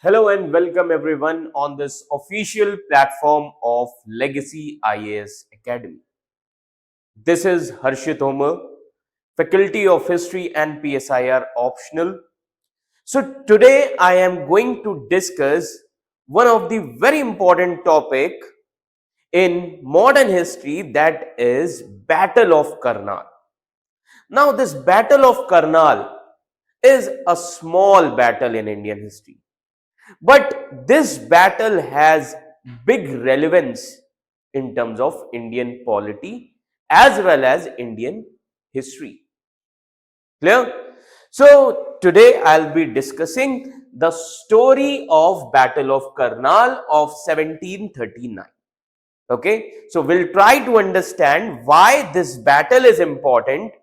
Hello and welcome everyone on this official platform of Legacy IAS Academy. This is Harshit Homer, Faculty of History and PSIR optional. So today I am going to discuss one of the very important topic in modern history, that is Battle of Karnal. Now this Battle of Karnal is a small battle in Indian history. But this battle has big relevance in terms of Indian polity as well as Indian history. Clear? So today I'll be discussing the story of Battle of Karnal of 1739. Okay, so we'll try to understand why this battle is important.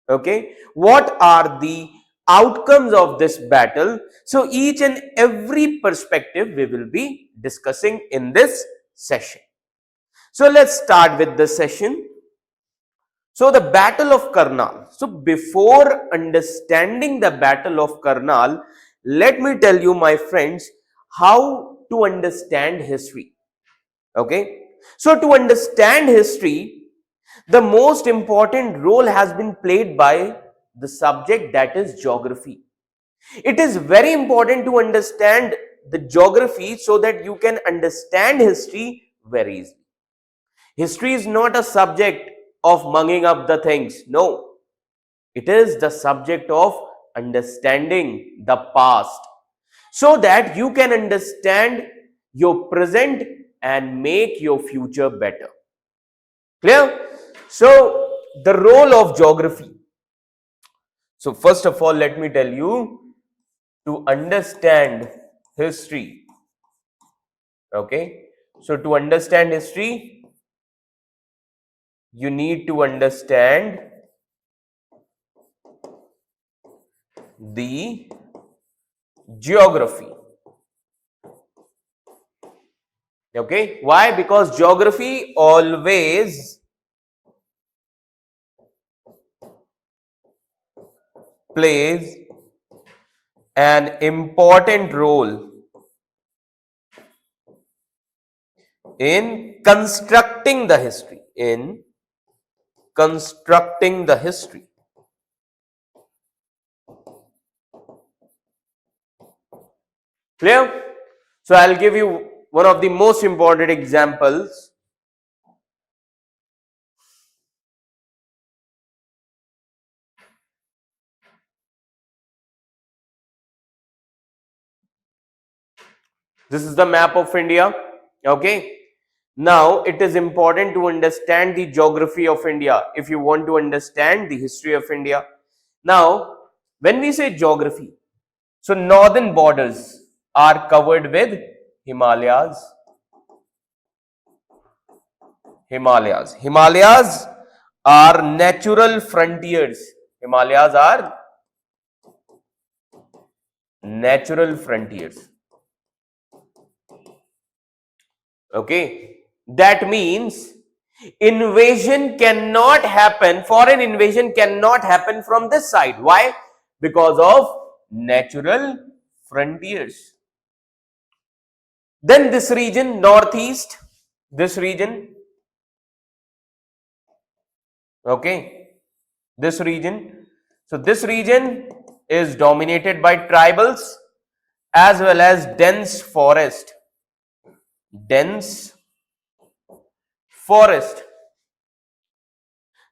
Okay, what are the outcomes of this battle? So each and every perspective we will be discussing in this session. So let's start with the session. So the Battle of Karnal. So before understanding the Battle of Karnal, let me tell you, my friends, how to understand history. Okay, so to understand history, the most important role has been played by the subject, that is geography. It is very important to understand the geography so that you can understand history very easily. History is not a subject of mugging up the things. No, it is the subject of understanding the past so that you can understand your present and make your future better. Clear? So the role of geography. So first of all, let me tell you, to understand history. Okay. So to understand history, you need to understand the geography. Okay. Why? Because geography always plays an important role in constructing the history. Clear? So I'll give you one of the most important examples. This is the map of India. Okay. Now it is important to understand the geography of India if you want to understand the history of India. Now, when we say geography, so northern borders are covered with Himalayas. Himalayas are natural frontiers. Himalayas are natural frontiers. Okay, that means invasion cannot happen, foreign invasion cannot happen from this side. Why? Because of natural frontiers. Then this region, northeast, this region, okay, this region. So this region is dominated by tribals as well as dense forest.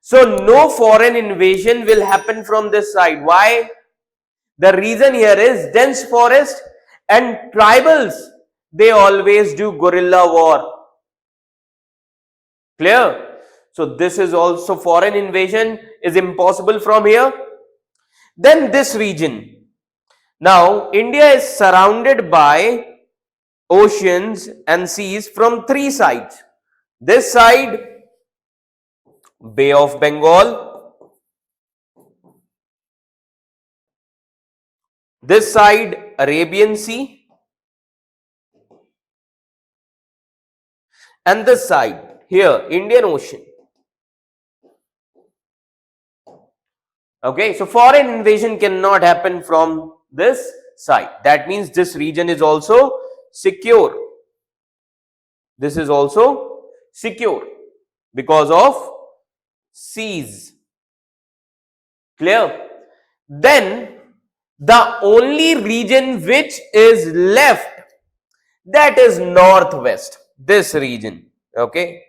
So no foreign invasion will happen from this side. Why? The reason here is dense forest and tribals, they always do guerrilla war. Clear? So this is also, foreign invasion is impossible from here. Then this region. Now India is surrounded by oceans and seas from three sides. This side, Bay of Bengal. This side, Arabian Sea. And this side, here, Indian Ocean. Okay, so foreign invasion cannot happen from this side. That means this region is also secure. This is also secure because of seas. Clear? Then the only region which is left, that is northwest. This region, okay?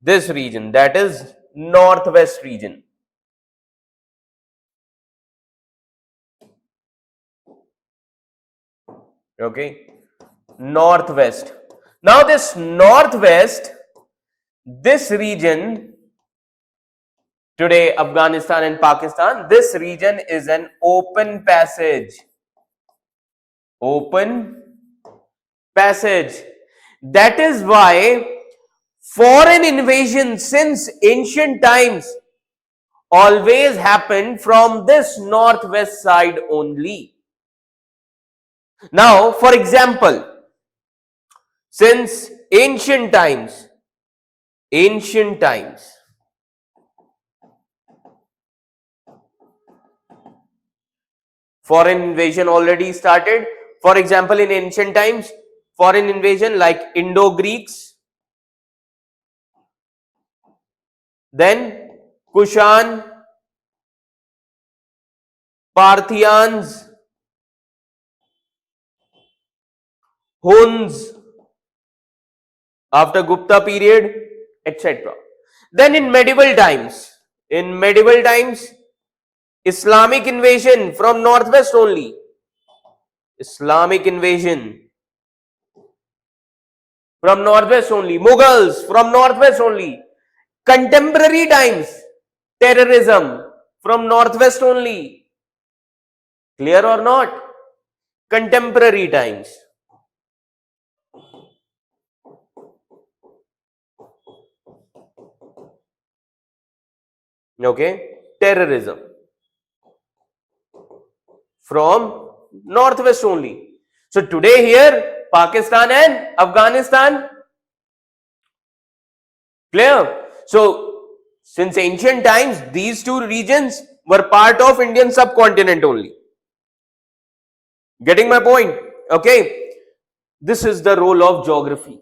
This region, that is northwest region. Okay, northwest. Now this northwest, this region, today Afghanistan and Pakistan, this region is an open passage. Open passage. That is why foreign invasion since ancient times always happened from this northwest side only. Now, for example, since ancient times, foreign invasion already started. For example, in ancient times, foreign invasion like Indo-Greeks, then Kushan, Parthians, Huns, after Gupta period, etc. Then in medieval times, Islamic invasion from northwest only. Islamic invasion from northwest only. Mughals from northwest only. Contemporary times, terrorism from northwest only. Clear or not? Contemporary times. Okay, terrorism from northwest only. So today here, Pakistan and Afghanistan. Clear? So since ancient times, these two regions were part of Indian subcontinent only. Getting my point? Okay. This is the role of geography.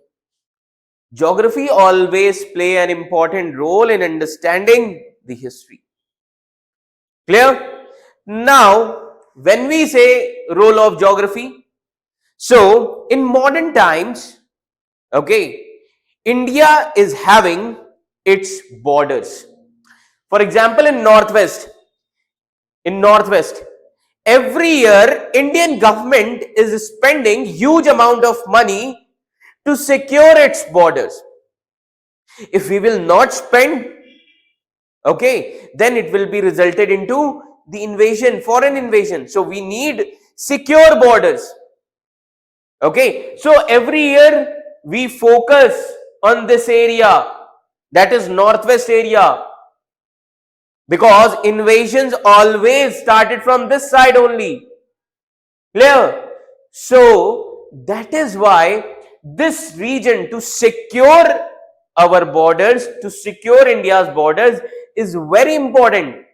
Geography always play an important role in understanding the history. Clear? Now, when we say role of geography, so in modern times, okay, India is having its borders. For example, in northwest, every year Indian government is spending huge amount of money to secure its borders. If we will not spend, okay, then it will be resulted into the invasion, foreign invasion. So we need secure borders. Okay, so every year we focus on this area, that is northwest area, because invasions always started from this side only. Clear? So that is why this region, to secure our borders, to secure India's borders, is very important.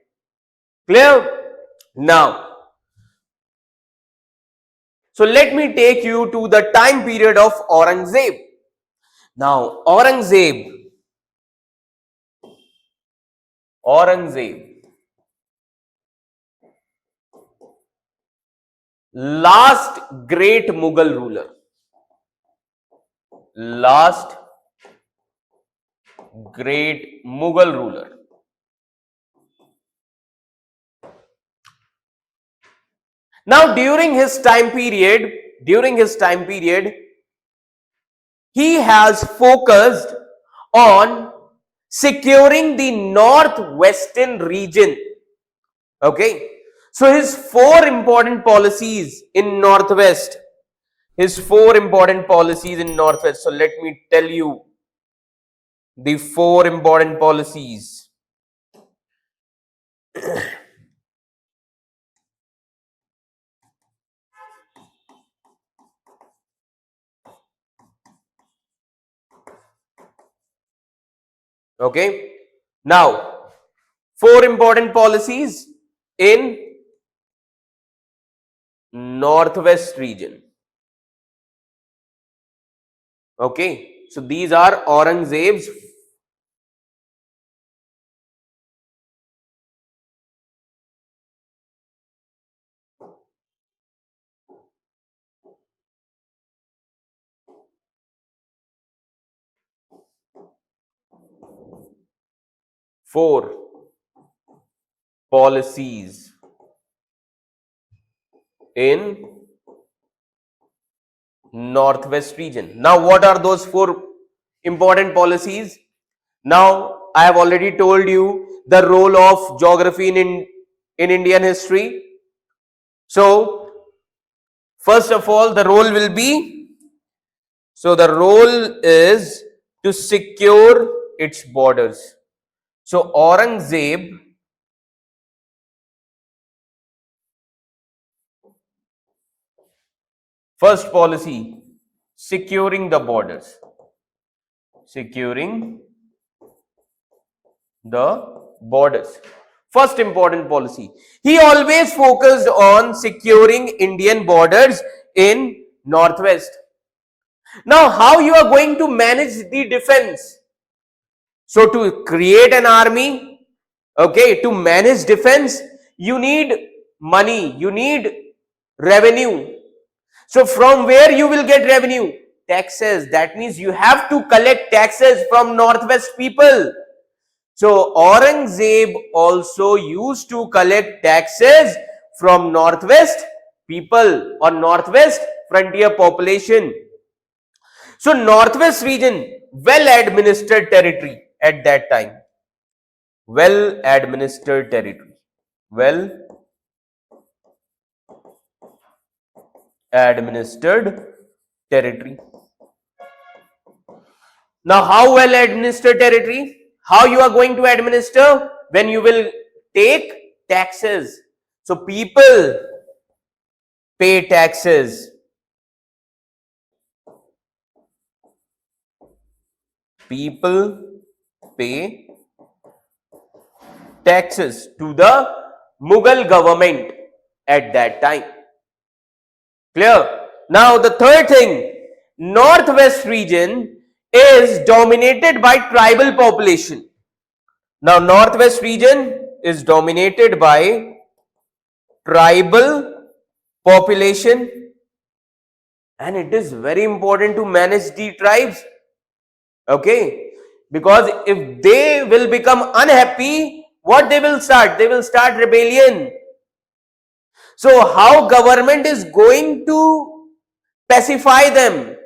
Clear? Now, so let me take you to the time period of Aurangzeb. Now, Aurangzeb, last great Mughal ruler. Last great Mughal ruler. Now, during his time period, he has focused on securing the northwestern region. Okay, so his four important policies in northwest. So let me tell you the four important policies. Okay, now four important policies in Northwest region. Okay, so these are Aurangzeb's four policies in Northwest region. Now, what are those four important policies? Now, I have already told you the role of geography in Indian history. So, first of all, the role will be, so the role is to secure its borders. So, Aurangzeb first policy, securing the borders. Securing the borders. First important policy. He always focused on securing Indian borders in Northwest. Now, how you are going to manage the defense? So, to create an army, okay, to manage defense, you need money, you need revenue. So, from where you will get revenue? Taxes. That means you have to collect taxes from Northwest people. So, Aurangzeb also used to collect taxes from Northwest people or Northwest frontier population. So, Northwest region, well administered territory at that time. Well administered territory. Well administered territory. Now, how well administered territory? How you are going to administer? When you will take taxes. So, people pay taxes. People pay taxes to the Mughal government at that time. Clear? Now, the third thing, Northwest region is dominated by tribal population. Now, Northwest region is dominated by tribal population, and it is very important to manage the tribes. Okay, because if they will become unhappy, what they will start? They will start rebellion. So, how government is going to pacify them?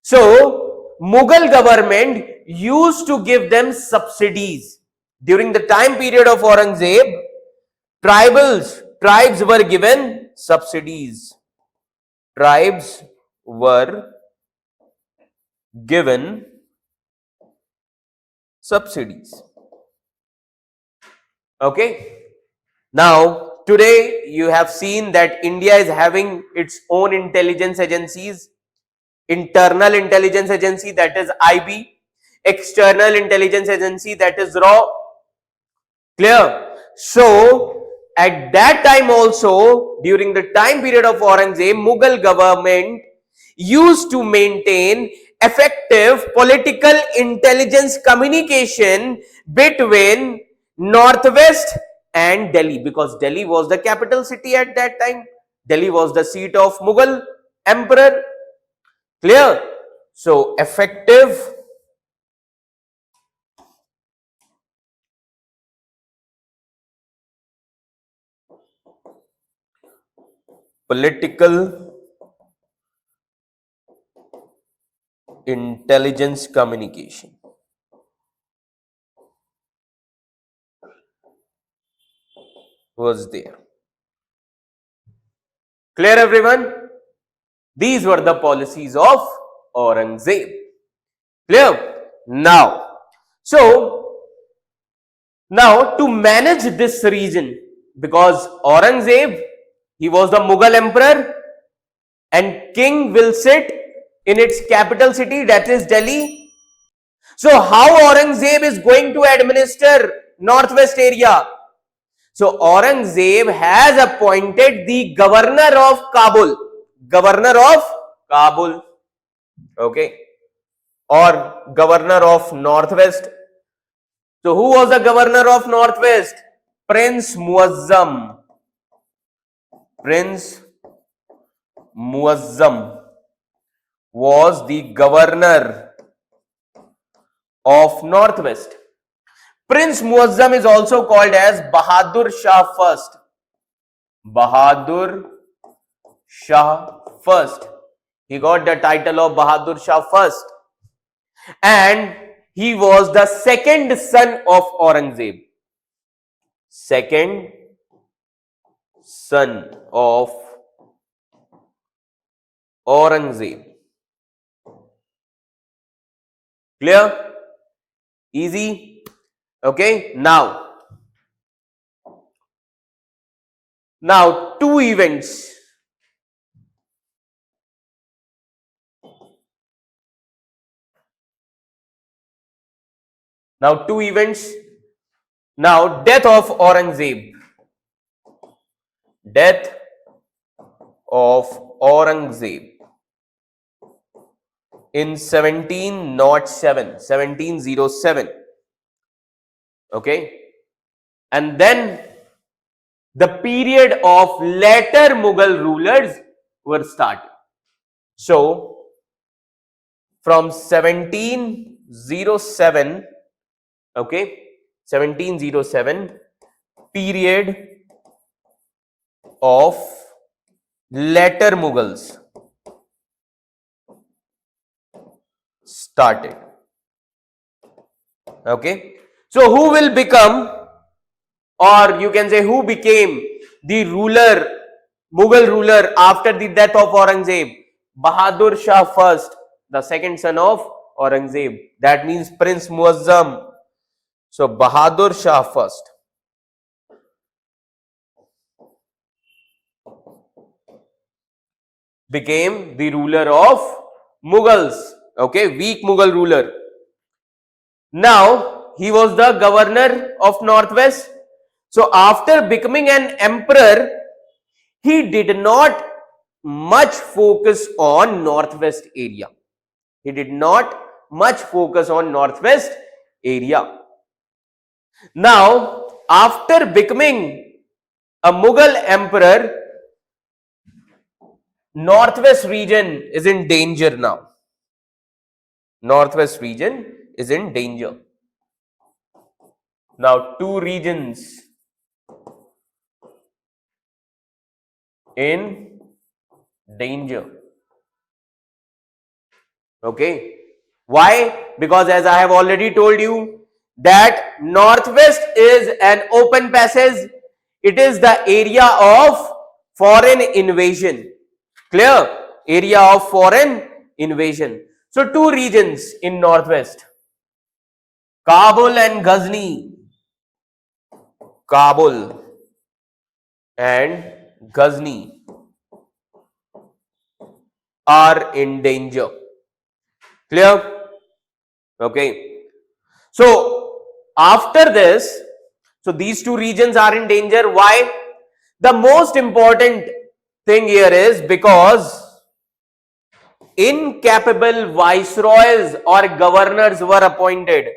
So, Mughal government used to give them subsidies. During the time period of Aurangzeb, tribes were given subsidies. Tribes were given subsidies. Okay. Now, today you have seen that India is having its own intelligence agencies. Internal intelligence agency, that is IB, external intelligence agency, that is RAW. Clear? So, at that time also, during the time period of Aurangzeb, Mughal government used to maintain effective political intelligence communication between Northwest and Delhi, because Delhi was the capital city at that time. Delhi was the seat of Mughal Emperor. Clear? So, effective political intelligence communication was there. Clear, everyone? These were the policies of Aurangzeb. Clear? Now, so now to manage this region, because Aurangzeb, he was the Mughal emperor, and king will sit in its capital city, that is Delhi. So how Aurangzeb is going to administer Northwest area? So Aurangzeb has appointed the governor of Kabul. Governor of Kabul. Okay. Or governor of Northwest. So who was the governor of Northwest? Prince Muazzam. Prince Muazzam was the governor of Northwest. Prince Muazzam is also called as Bahadur Shah first. Bahadur Shah first. He got the title of Bahadur Shah first. And he was the second son of Aurangzeb. Second son of Aurangzeb. Clear? Easy? Okay. Now two events. Now death of Aurangzeb. Death of Aurangzeb in 1707. Okay. And then the period of later Mughal rulers were started. So from 1707, okay, 1707, period of later Mughals started. Okay. So who will become, or you can say who became the ruler, Mughal ruler after the death of Aurangzeb? Bahadur Shah first, the second son of Aurangzeb. That means Prince Muazzam. So Bahadur Shah first. Became the ruler of Mughals. Okay, weak Mughal ruler. Now he was the governor of Northwest. So after becoming an emperor, he did not much focus on Northwest area. He did not much focus on Northwest area. Now, after becoming a Mughal emperor, Northwest region is in danger now. Northwest region is in danger. Now, two regions in danger. Okay. Why? Because as I have already told you that Northwest is an open passage. It is the area of foreign invasion. Clear? Area of foreign invasion. So two regions in Northwest. Kabul and Ghazni. Kabul and Ghazni are in danger. Clear? Okay. So after this, so these two regions are in danger. Why? The most important thing here is because incapable viceroys or governors were appointed.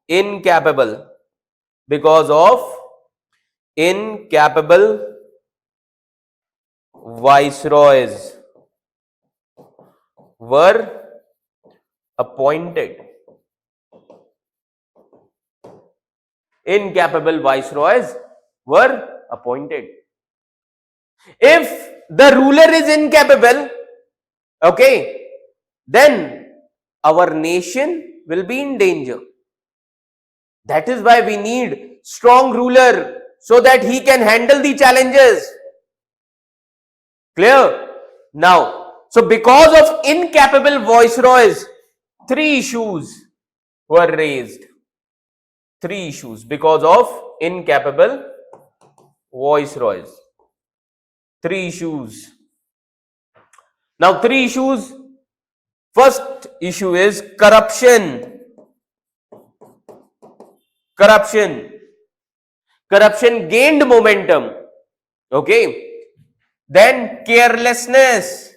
Incapable. Because of incapable viceroys were appointed. Incapable viceroys were appointed. If the ruler is incapable, okay, then our nation will be in danger. That is why we need strong ruler so that he can handle the challenges. Clear? Now, so because of incapable viceroys, three issues were raised. Three issues because of incapable viceroys. Three issues. Now, three issues. First issue is corruption. Corruption. Corruption gained momentum. Okay. Then carelessness.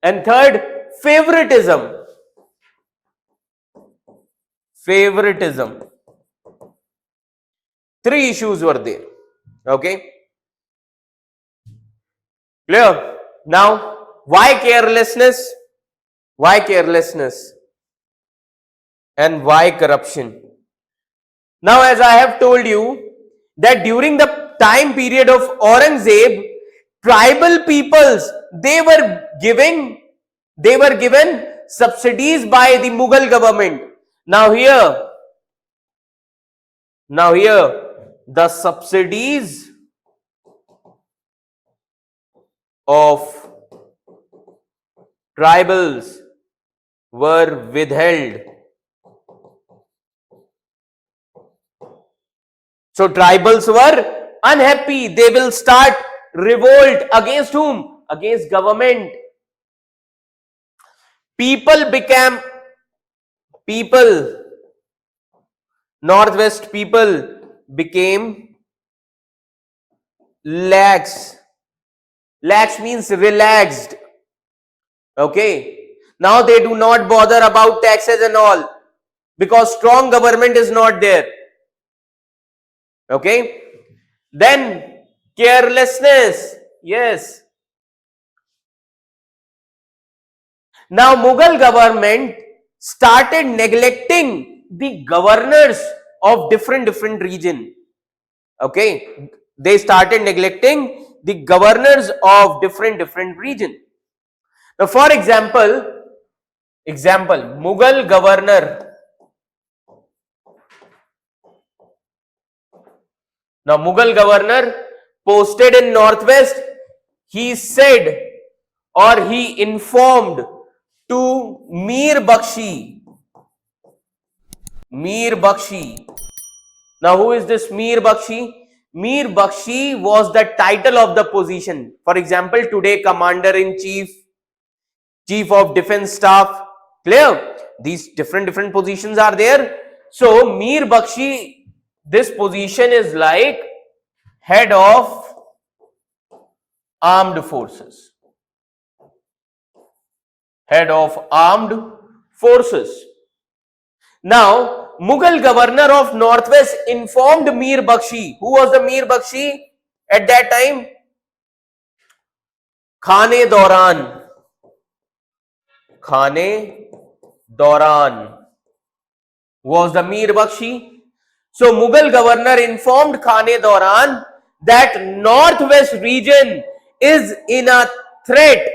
And third, favoritism. Favoritism. Three issues were there. Okay. Clear? Now, why carelessness? Why carelessness? And why corruption? Now, as I have told you, that during the time period of Aurangzeb, tribal peoples, they were given subsidies by the Mughal government. Now here, the subsidies of tribals were withheld. So tribals were unhappy. They will start revolt against whom? Against government. Northwest people became lax. Lax means relaxed. Okay. Now they do not bother about taxes and all because strong government is not there. Okay. Then carelessness. Yes. Now Mughal government started neglecting the governors of different region. Okay. They started neglecting the governors of different region. Now for example, Mughal governor. Now Mughal governor posted in Northwest, he said or he informed to Mir Bakshi. Now who is this Mir Bakshi? Mir Bakshi was the title of the position. For example, today Commander in Chief, Chief of Defense Staff. Clear? These different positions are there. So Mir Bakshi, this position is like head of armed forces. Head of armed forces. Now, Mughal governor of Northwest informed Mir Bakshi. Who was the Mir Bakshi at that time? Khane Dauran was the Mir Bakshi. So Mughal governor informed Khane Dauran that Northwest region is in a threat.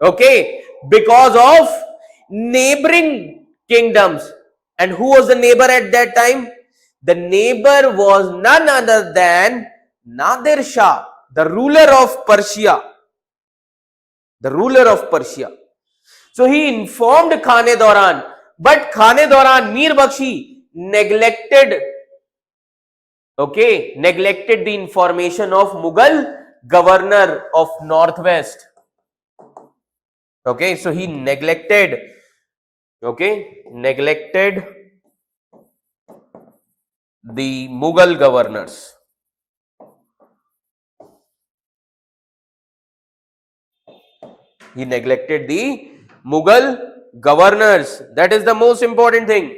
Okay, because of neighboring kingdoms. And who was the neighbor at that time? The neighbor was none other than Nadir Shah, the ruler of Persia. So he informed Khane Dauran, but Khane Dauran, Mir Bakshi, neglected the information of Mughal governor of Northwest. Okay, so he neglected the Mughal governors. He neglected the Mughal governors. That is the most important thing.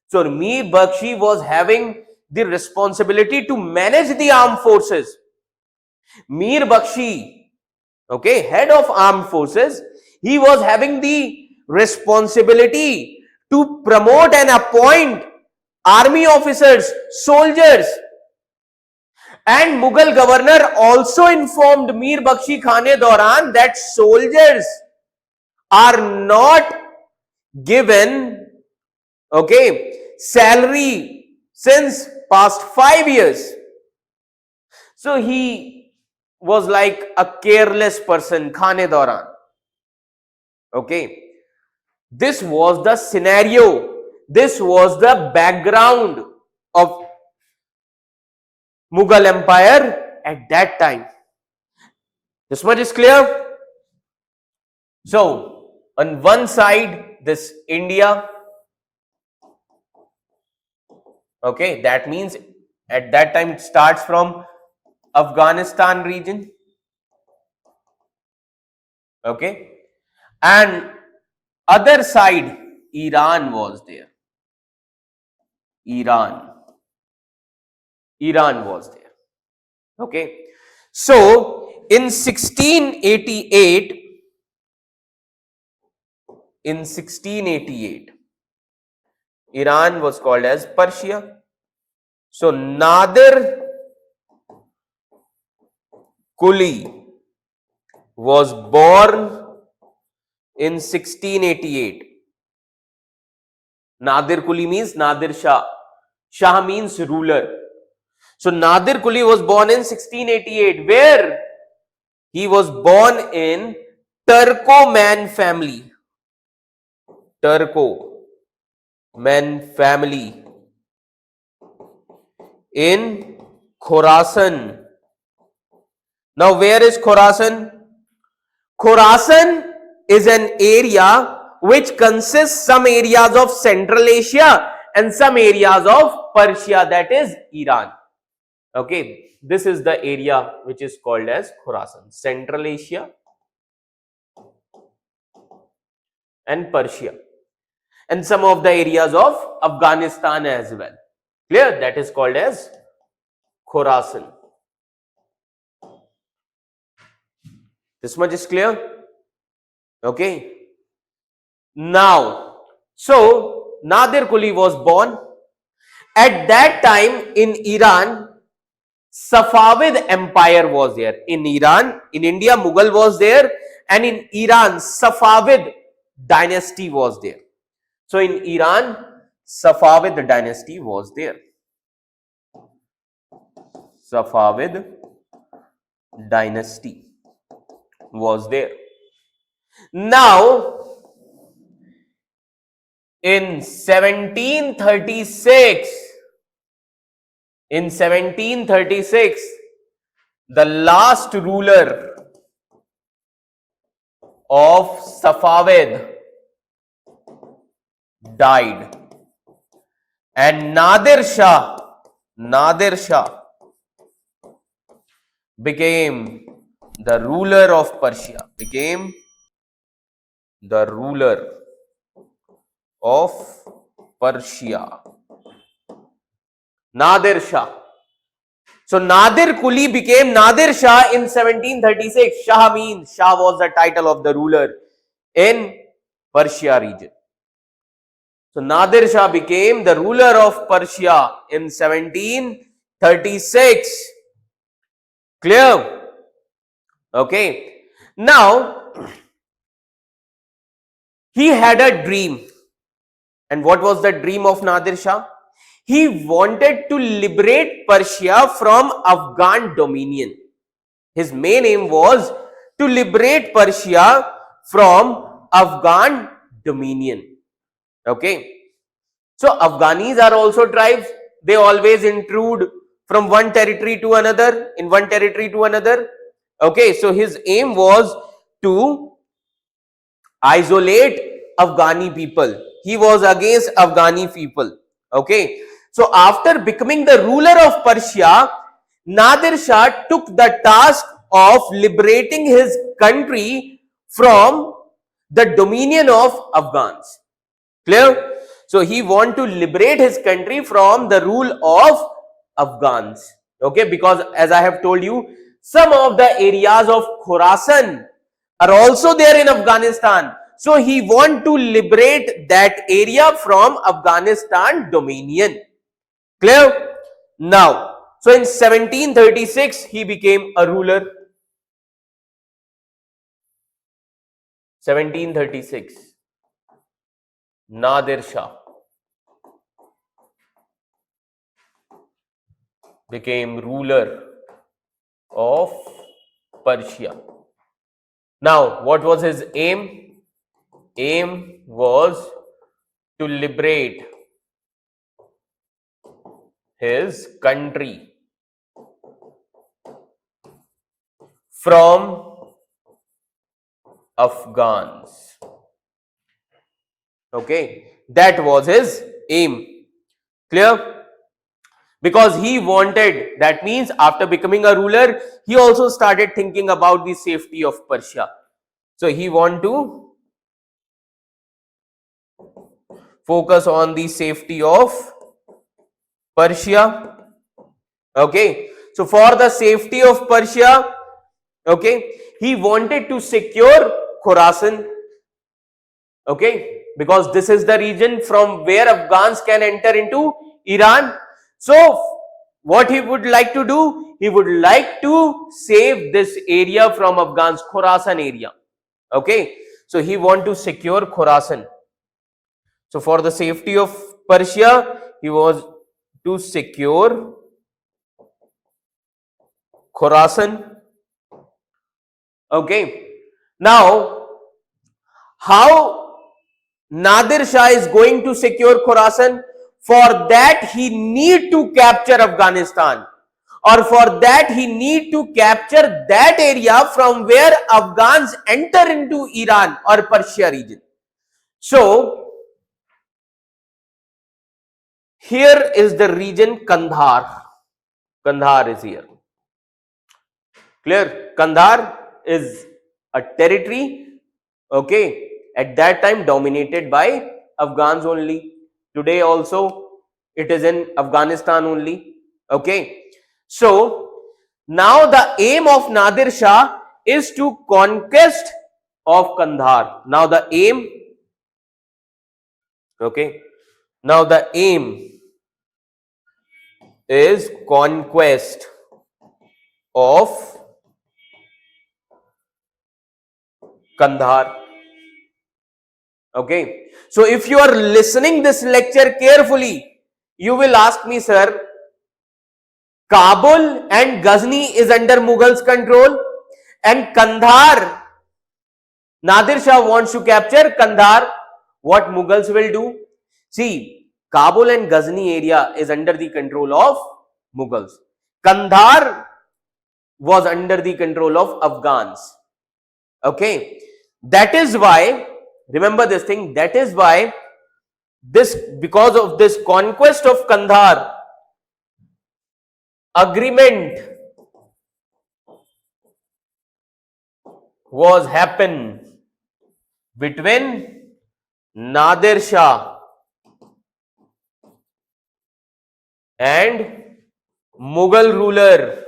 So Mir Bakshi was having the responsibility to manage the armed forces. Mir Bakshi, head of armed forces, he was having the responsibility to promote and appoint army officers, soldiers. And Mughal governor also informed Mir Bakshi Khane Dauran that soldiers are not given salary since past 5 years. So he was like a careless person, Khane Dauran. This was the scenario. This was the background of Mughal Empire at that time. This much is clear? So, on one side, this India, Okay, that means at that time it starts from Afghanistan region. Okay, and other side Iran was there. Iran was there. Okay, so in 1688, Iran was called as Persia. So Nadir Kuli was born in 1688. Nadir Kuli means Nadir Shah. Shah means ruler. So Nadir Kuli was born in 1688. Where? He was born in Turkoman family. Turkoman family in Khorasan. Now where is Khorasan? Khorasan is an area which consists some areas of Central Asia and some areas of Persia, that is Iran. Okay, this is the area which is called as Khorasan, Central Asia and Persia, and some of the areas of Afghanistan as well. Clear? That is called as Khorasan. This much is clear? Okay. Now, so Nadir Kuli was born. At that time in Iran, Safavid Empire was there. In Iran, in India, Mughal was there, and in Iran, Safavid dynasty was there. So in Iran, Safavid dynasty was there. Safavid dynasty was there. Now, in 1736, the last ruler of Safavid died, and Nadir Shah became the ruler of Persia, became the ruler of Persia. Nadir Shah. So Nadir Kuli became Nadir Shah in 1736. Shah means, Shah was the title of the ruler in Persia region. So Nadir Shah became the ruler of Persia in 1736. Clear? Okay. Now, he had a dream. And what was the dream of Nadir Shah? He wanted to liberate Persia from Afghan dominion. His main aim was to liberate Persia from Afghan dominion. Okay. So Afghanis are also tribes. They always intrude from one territory to another, in one territory to another. Okay. So his aim was to isolate Afghani people. He was against Afghani people. Okay. So after becoming the ruler of Persia, Nadir Shah took the task of liberating his country from the dominion of Afghans. Clear? So he want to liberate his country from the rule of Afghans. Okay, because as I have told you, some of the areas of Khorasan are also there in Afghanistan. So he want to liberate that area from Afghanistan dominion. Clear? Now, so in 1736, he became a ruler. 1736, Nadir Shah became ruler of Persia. Now, what was his aim? Aim was to liberate his country from Afghans. Okay, that was his aim. Clear? because he wanted, that means after becoming a ruler, he also started thinking about the safety of Persia. So he want to focus on the safety of Persia. Okay, so for the safety of Persia, okay, he wanted to secure Khorasan. Okay, because this is the region from where Afghans can enter into Iran. So what he would like to do, he would like to save this area from Afghans, Khorasan area. Okay, so he want to secure Khorasan. So for the safety of Persia, he was to secure Khorasan. Okay, now how Nadir Shah is going to secure Khorasan? For that he need to capture Afghanistan, or for that he need to capture that area from where Afghans enter into Iran or Persia region. So here is the region Kandahar. Kandahar is here. Clear? Kandahar is a territory, okay, at that time dominated by Afghans only. Today also it is in Afghanistan only. Okay. So now the aim of Nadir Shah is to conquest of Kandahar. Now the aim, okay, now the aim is conquest of Kandahar. Okay. So if you are listening this lecture carefully, you will ask me, sir, Kabul and Ghazni is under Mughals control, and Kandahar, Nadir Shah wants to capture Kandahar. What Mughals will do? See, Kabul and Ghazni area is under the control of Mughals. Kandahar was under the control of Afghans. Okay, that is why, remember this thing, that is why this, because of this conquest of Kandahar, agreement was happen between Nadir Shah and Mughal ruler.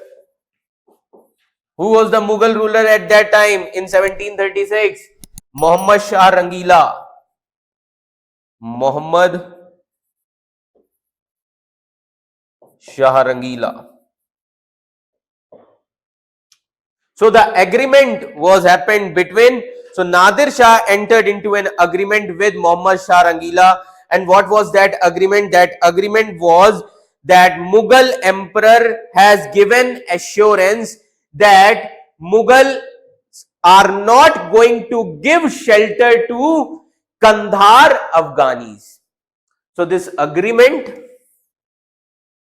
Who was the Mughal ruler at that time in 1736? Muhammad Shah Rangila. Muhammad Shah Rangila. So the agreement was happened between, so Nadir Shah entered into an agreement with Muhammad Shah Rangila, and what was that agreement? That agreement was that Mughal Emperor has given assurance that Mughal are not going to give shelter to Kandahar Afghanis. So this agreement,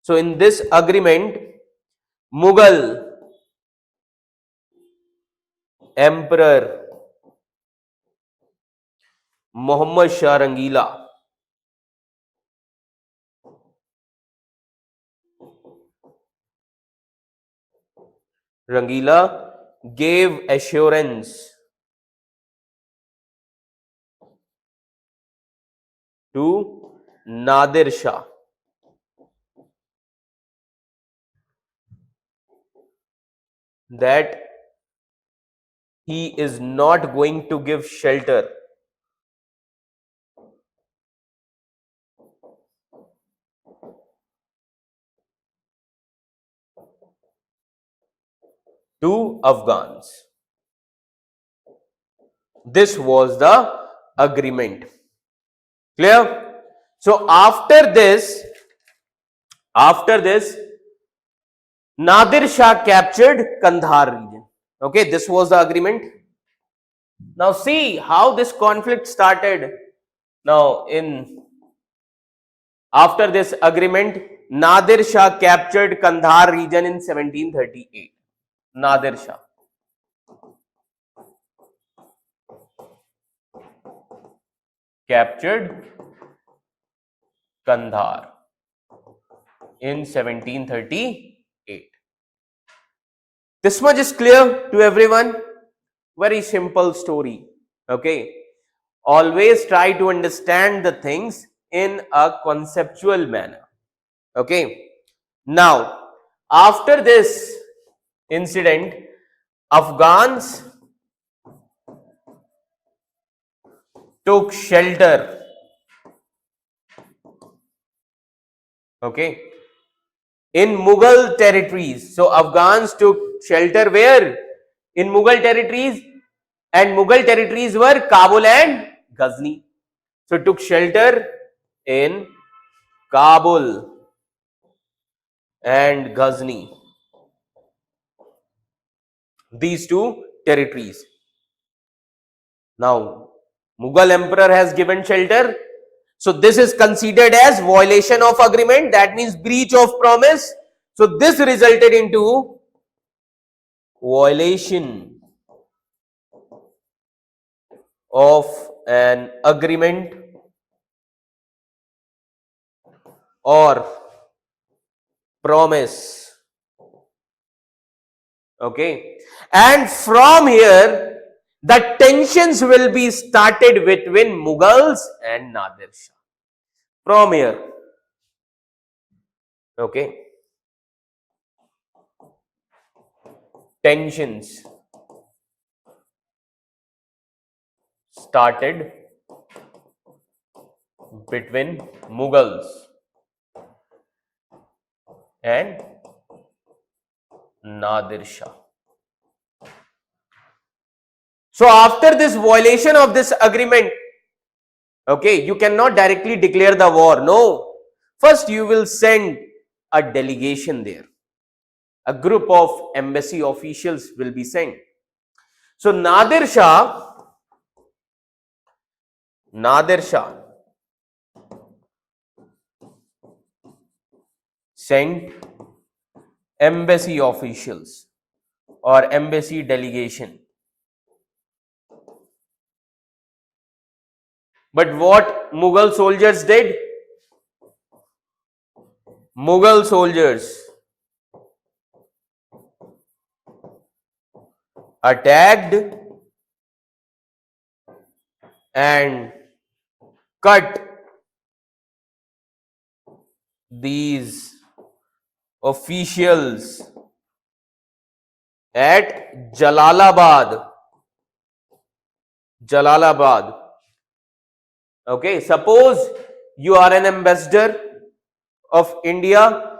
so in this agreement, Mughal Emperor Muhammad Shah Rangila gave assurance to Nadir Shah that he is not going to give shelter to Afghans. This was the agreement. Clear? So after this, Nadir Shah captured Kandahar region. Okay, this was the agreement. Now see how this conflict started. Now after this agreement, Nadir Shah captured Kandahar region in 1738. Nadir Shah captured Kandahar in 1738. This much is clear to everyone. Very simple story. Okay. Always try to understand the things in a conceptual manner. Okay. Now, after this incident, Afghans took shelter. Okay. In Mughal territories. So, Afghans took shelter where? In Mughal territories, and Mughal territories were Kabul and Ghazni. So, took shelter in Kabul and Ghazni, these two territories. Now, Mughal emperor has given shelter. So, this is considered as violation of agreement, that means breach of promise. So, this resulted into violation of an agreement or promise. Okay, and from here the tensions will be started between Mughals and Nadir Shah. From here, okay, tensions started between Mughals and Nadir Shah. So after this violation of this agreement, okay, you cannot directly declare the war. No, first you will send a delegation there. A group of embassy officials will be sent. So Nadir Shah sent embassy officials or embassy delegation. But what Mughal soldiers did? Mughal soldiers attacked and cut these officials at Jalalabad. Okay, suppose you are an ambassador of India,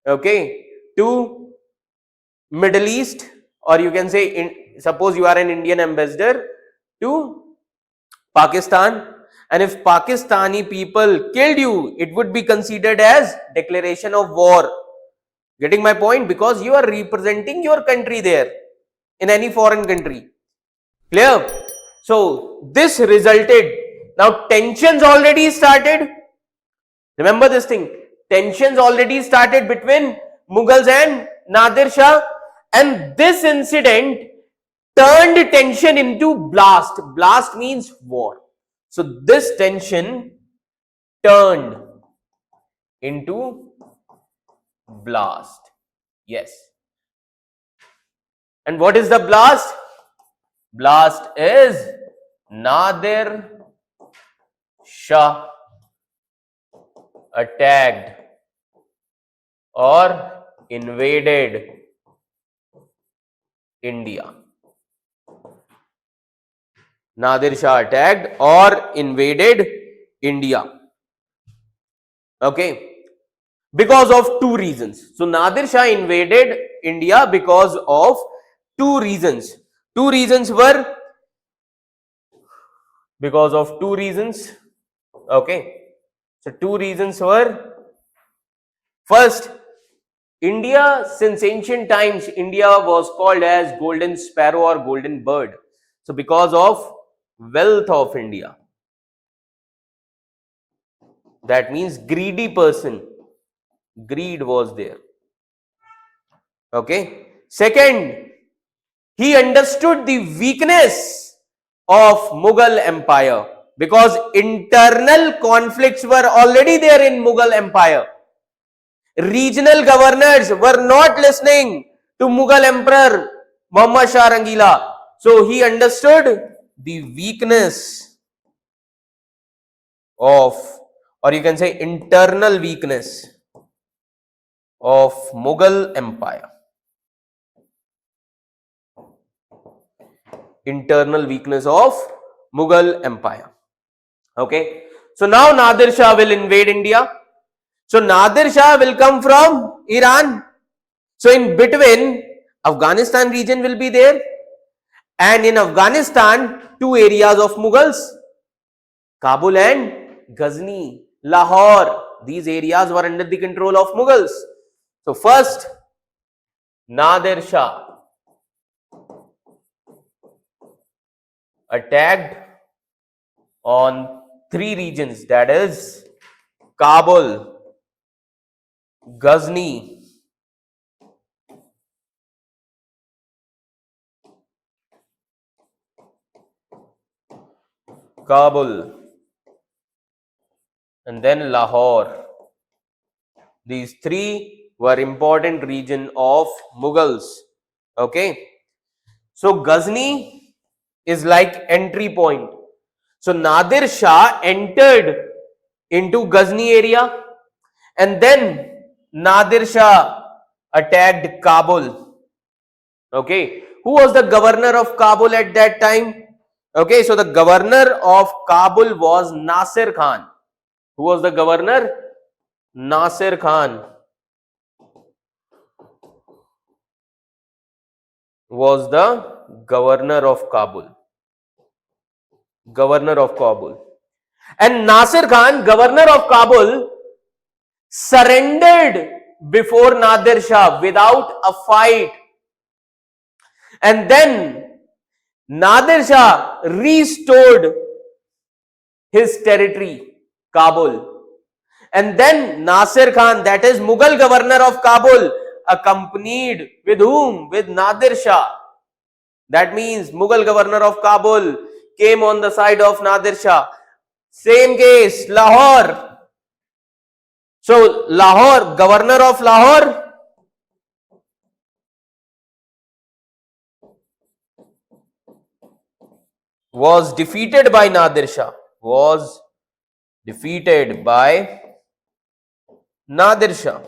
okay, to Middle East, or you can say, suppose you are an Indian ambassador to Pakistan, and if Pakistani people killed you, it would be considered as declaration of war. Getting my point? Because you are representing your country there in any foreign country. Clear? So this resulted. Now tensions already started. Remember this thing. Tensions already started between Mughals and Nadir Shah, and this incident turned tension into blast. Blast means war. So this tension turned into blast. Yes. And what is the blast? Blast is Nadir Shah attacked or invaded India. Nadir Shah attacked or invaded India. Okay. Because of two reasons. So Nadir Shah invaded India because of two reasons. Two reasons were because of two reasons. Okay. So two reasons were, first, India, since ancient times, India was called as golden sparrow or golden bird. So because of wealth of India, that means greedy person, greed was there. Okay. Second, he understood the weakness of Mughal Empire because internal conflicts were already there in Mughal Empire. Regional governors were not listening to Mughal Emperor Muhammad Shah Rangila. So he understood the weakness of, or you can say internal weakness of Mughal Empire. Internal weakness of Mughal Empire. Okay. So now Nadir Shah will invade India. So Nadir Shah will come from Iran. So in between, Afghanistan region will be there, and in Afghanistan, two areas of Mughals, Kabul and Ghazni, Lahore. These areas were under the control of Mughals. So first, Nadir Shah attacked on three regions, that is Kabul, Ghazni, Kabul, and then Lahore. These three were important region of Mughals. Okay. So Ghazni is like entry point. So Nadir Shah entered into Ghazni area, and then Nadir Shah attacked Kabul. Okay. Who was the governor of Kabul at that time? Okay. So the governor of Kabul was Nasir Khan. Who was the governor? Nasir Khan was the governor of Kabul. Governor of Kabul. And Nasir Khan, governor of Kabul, surrendered before Nadir Shah without a fight. And then Nadir Shah restored his territory, Kabul. And then Nasir Khan, that is Mughal governor of Kabul, accompanied with whom? With Nadir Shah. That means Mughal governor of Kabul came on the side of Nadir Shah. Same case, Lahore. So Lahore, governor of Lahore was defeated by Nadir Shah. Was defeated by Nadir Shah.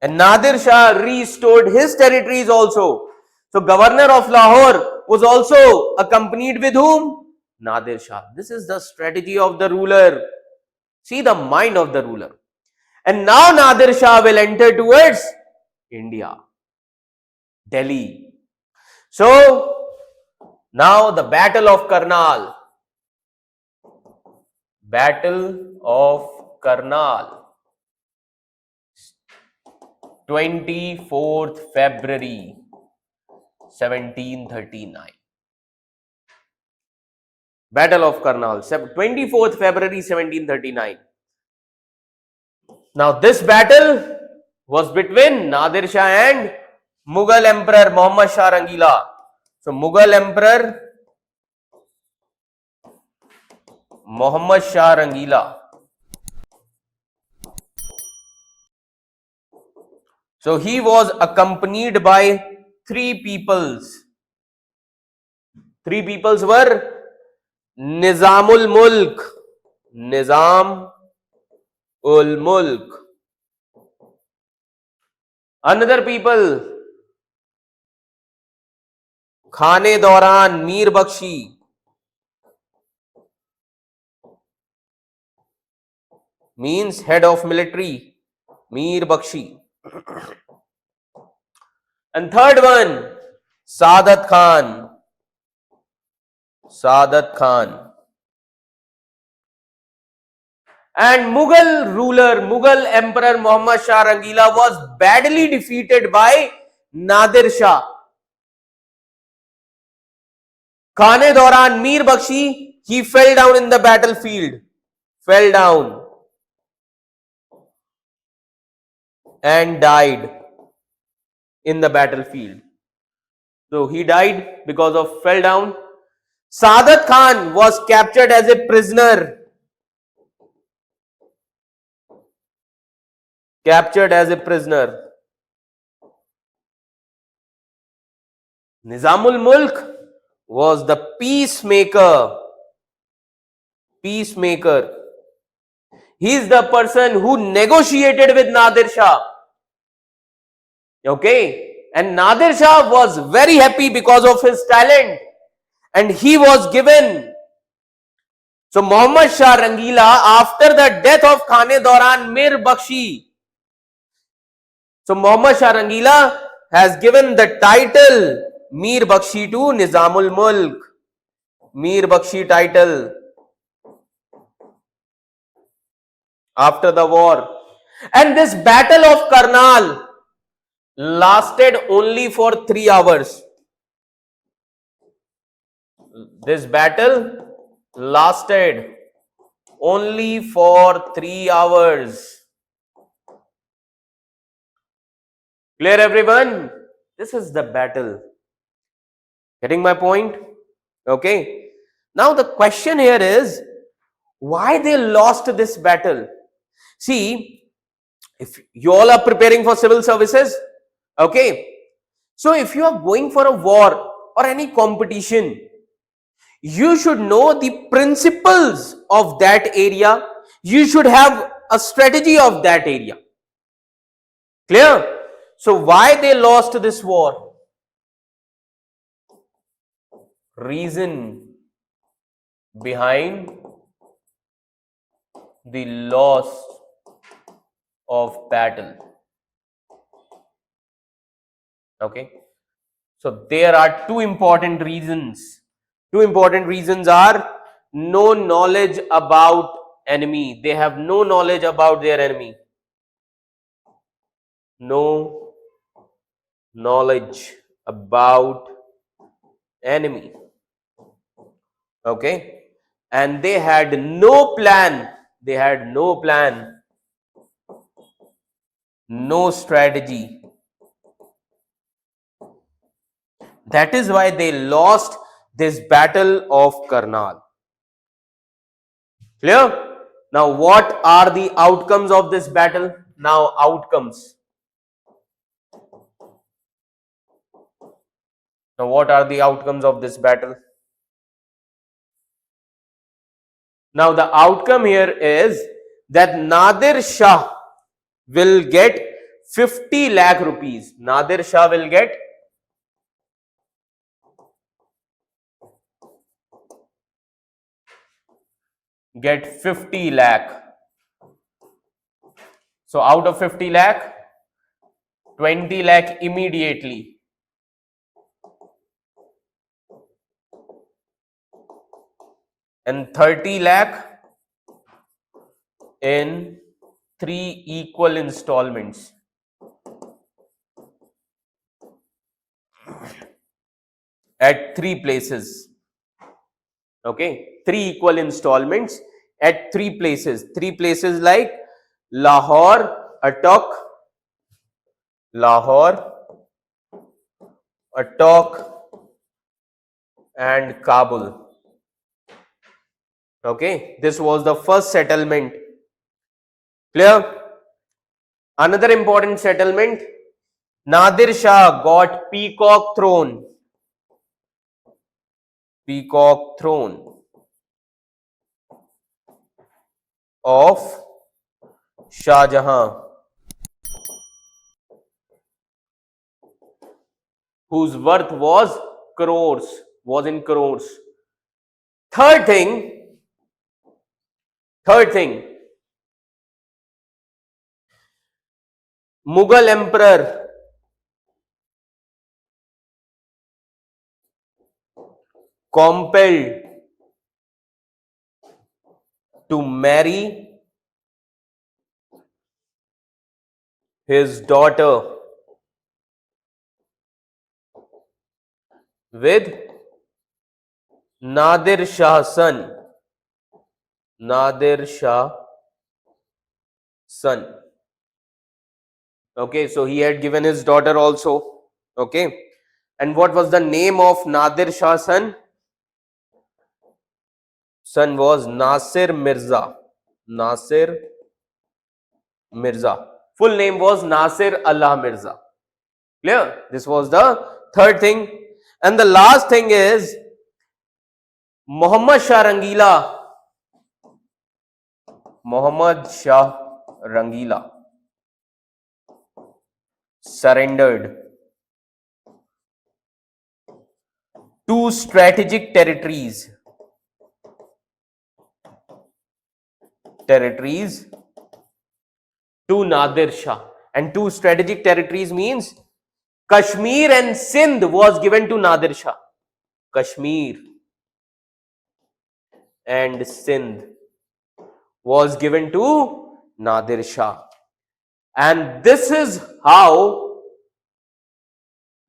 And Nadir Shah restored his territories also. So governor of Lahore was also accompanied with whom? Nadir Shah. This is the strategy of the ruler. See the mind of the ruler. And now Nadir Shah will enter towards India, Delhi. So now the Battle of Karnal. Battle of Karnal. 24th February 1739. Battle of Karnal, 24th February 1739. Now this battle was between Nadir Shah and Mughal Emperor Muhammad Shah Rangila. So Mughal Emperor Muhammad Shah Rangila. So he was accompanied by three peoples. Three peoples were Nizamul Mulk, Nizam ul Mulk. Another people, Khane Dauran Mir Bakshi, means head of military, Mir Bakshi. And third one, Sadat Khan. Sadat Khan. And Mughal ruler, Mughal Emperor Muhammad Shah Rangila was badly defeated by Nadir Shah. Khane Dauran Mir Bakshi, he fell down in the battlefield. Fell down and died in the battlefield. So he died because of fell down. Sadat Khan was captured as a prisoner. captured as a prisoner. Nizamul Mulk was the peacemaker. Peacemaker. He is the person who negotiated with Nadir Shah. Okay. And Nadir Shah was very happy because of his talent. And he was given. So Muhammad Shah Rangila, after the death of Khane Dauran Mir Bakshi, so Muhammad Shah Rangila has given the title Mir Bakshi to Nizamul Mulk. Mir Bakshi title after the war. And this Battle of Karnal lasted only for 3 hours. This battle lasted only for 3 hours. Clear, everyone? This is the battle. Getting my point? Okay. Now the question here is, why they lost this battle? See, if you all are preparing for civil services, okay, so if you are going for a war or any competition, you should know the principles of that area. You should have a strategy of that area. Clear? So why they lost this war? Reason behind the loss of battle. Okay. So there are two important reasons. Two important reasons are no knowledge about enemy. They have no knowledge about their enemy. No knowledge about enemy. Okay. And they had no plan. They had no plan. No strategy. That is why they lost this Battle of Karnal. Clear? Now, what are the outcomes of this battle? Now, outcomes. Now, what are the outcomes of this battle? Now, the outcome here is that Nadir Shah will get 50 lakh rupees. Nadir Shah will get 50 lakh. So out of 50 lakh, 20 lakh immediately. And 30 lakh in 3 equal installments. At 3 places. Okay, 3 equal installments at 3 places. 3 places like Lahore, Attock, and Kabul. Okay, this was the first settlement. Clear? Another important settlement, Nadir Shah got peacock throne. Peacock throne of Shah Jahan, whose worth was crores, was in crores. Third thing, Mughal Emperor compelled to marry his daughter with Nadir Shah's son. Nadir Shah son. Okay, so he had given his daughter also. Okay, and what was the name of Nadir Shah's son? Son was Nasir Mirza. Nasir Mirza. full name was Nasir Allah Mirza. Clear? This was the third thing. And the last thing is Muhammad Shah Rangila. Muhammad Shah Rangila surrendered two strategic territories to Nadir Shah. And two strategic territories means Kashmir and Sindh was given to Nadir Shah. Kashmir and Sindh was given to Nadir Shah. And this is how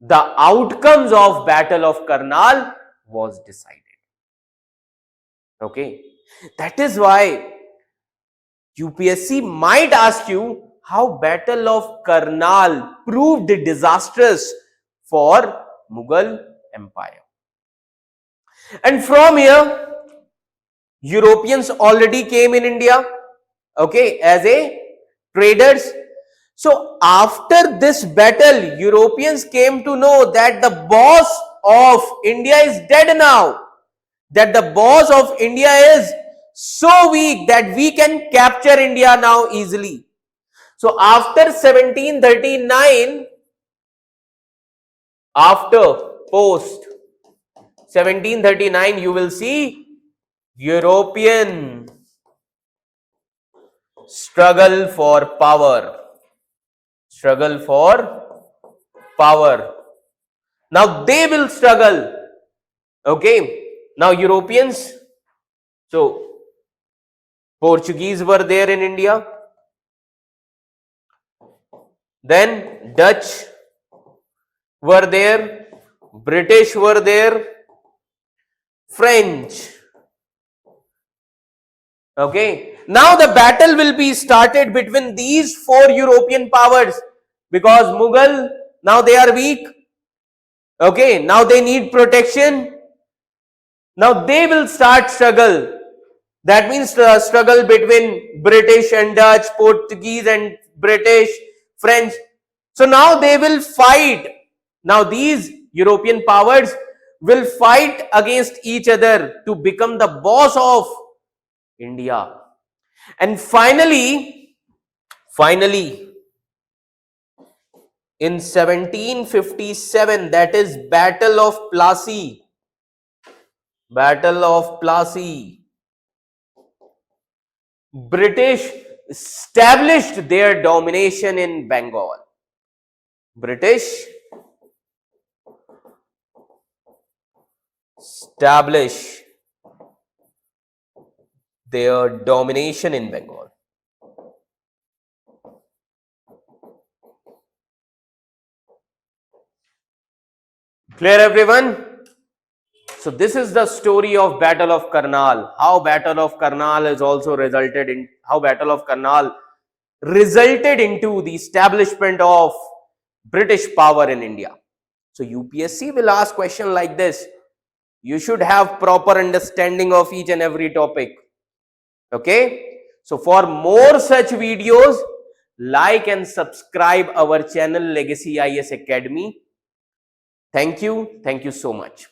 the outcomes of Battle of Karnal was decided. Okay. That is why UPSC might ask you how Battle of Karnal proved disastrous for Mughal Empire. And from here, Europeans already came in India, okay, as a traders. So after this battle, Europeans came to know that the boss of India is dead now. That the boss of India is so weak that we can capture India now easily. So after 1739, post 1739, you will see European struggle for power. Now they will struggle. Okay. Now Europeans, so Portuguese were there in India. Then Dutch were there, British were there, French. Okay. Now the battle will be started between these four European powers because Mughal, now they are weak. Okay. Now they need protection. Now they will start struggle. That means struggle between British and Dutch, Portuguese and British, French. So now they will fight. Now these European powers will fight against each other to become the boss of India. And finally, in 1757, that is Battle of Plassey. British established their domination in Bengal. British establish their domination in Bengal. Clear, everyone? So this is the story of Battle of Karnal. How Battle of Karnal resulted into the establishment of British power in India. So UPSC will ask question like this. You should have proper understanding of each and every topic. Okay. So for more such videos, like and subscribe our channel Legacy IAS Academy. Thank you so much.